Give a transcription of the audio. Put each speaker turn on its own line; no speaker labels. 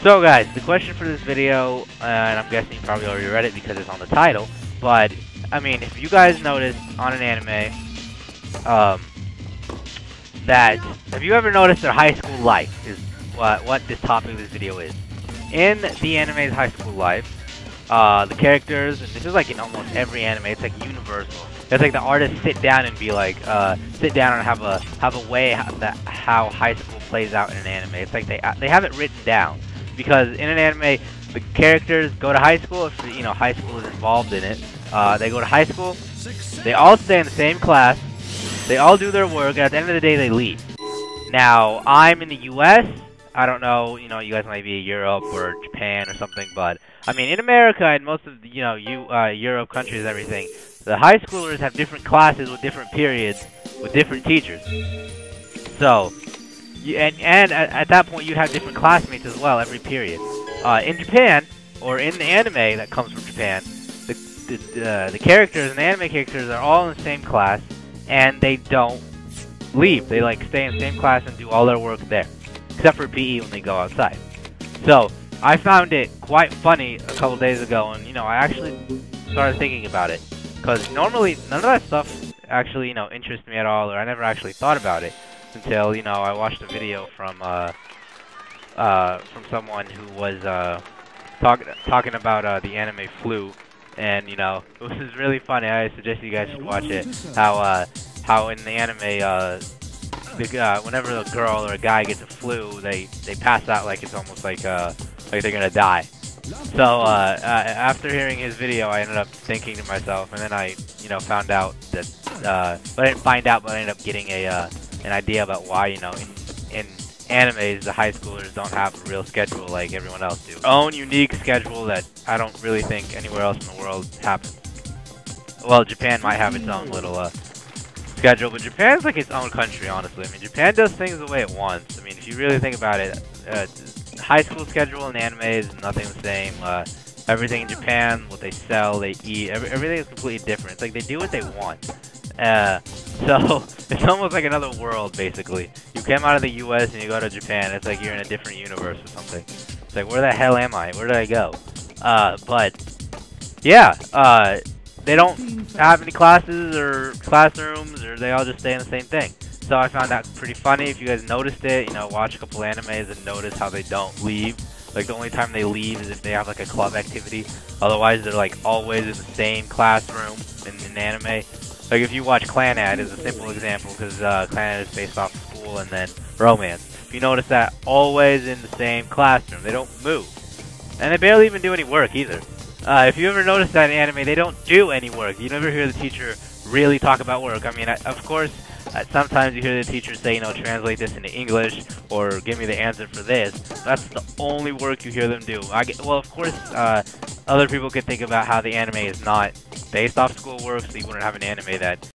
So guys, the question for this video, and I'm guessing you probably already read it because it's on the title, but, I mean, if you guys noticed on an anime, have you ever noticed their high school life, is what this topic of this video is. In the anime's high school life, the characters, and this is like in almost every anime, it's like universal. It's like the artists sit down and be like, sit down and have a way how high school plays out in an anime. It's like they have it written down. Because in an anime, the characters go to high school, if high school is involved in it. They go to high school, they all stay in the same class, they all do their work, and at the end of the day they leave. Now, I'm in the US, I don't know, you guys might be in Europe or Japan or something, but, I mean, in America and most of the, Europe countries and everything, the high schoolers have different classes with different periods, with different teachers. So, and at that point, you have different classmates as well every period. In Japan, or in the anime that comes from Japan, the characters and the anime characters are all in the same class, and they don't leave. They like stay in the same class and do all their work there, except for PE when they go outside. So I found it quite funny a couple days ago, and I actually started thinking about it, because normally none of that stuff actually interests me at all, or I never actually thought about it. Until I watched a video from someone who was talking about the anime Flu, and it was really funny. I suggest you guys should watch it. How in the anime whenever a girl or a guy gets a flu, they pass out like it's almost like they're gonna die. So after hearing his video, I ended up thinking to myself, and then I found out that but I didn't find out, but I ended up getting an idea about why, in animes, the high schoolers don't have a real schedule like everyone else do. Their own unique schedule that I don't really think anywhere else in the world happens. Well, Japan might have its own little schedule, but Japan's like its own country, honestly. I mean, Japan does things the way it wants. I mean, if you really think about it, high school schedule and anime is nothing the same. Everything in Japan, what they sell, they eat, everything is completely different. It's like they do what they want. So it's almost like another world, basically. You came out of the US and you go to Japan, it's like you're in a different universe or something. It's like, where the hell am I? Where did I go? But yeah, they don't have any classes or classrooms, or they all just stay in the same thing. So I found that pretty funny. If you guys noticed it, watch a couple animes and notice how they don't leave. Like, the only time they leave is if they have like a club activity. Otherwise, they're like always in the same classroom in anime. Like, if you watch Clanad is a simple example, because Clanad is based off school and then romance. If you notice that, always in the same classroom. They don't move. And they barely even do any work, either. If you ever notice that in anime, they don't do any work. You never hear the teacher really talk about work. I mean, of course, sometimes you hear the teacher say, translate this into English, or give me the answer for this. That's the only work you hear them do. Well, of course, other people could think about how the anime is not based off school work, so you wouldn't have an anime that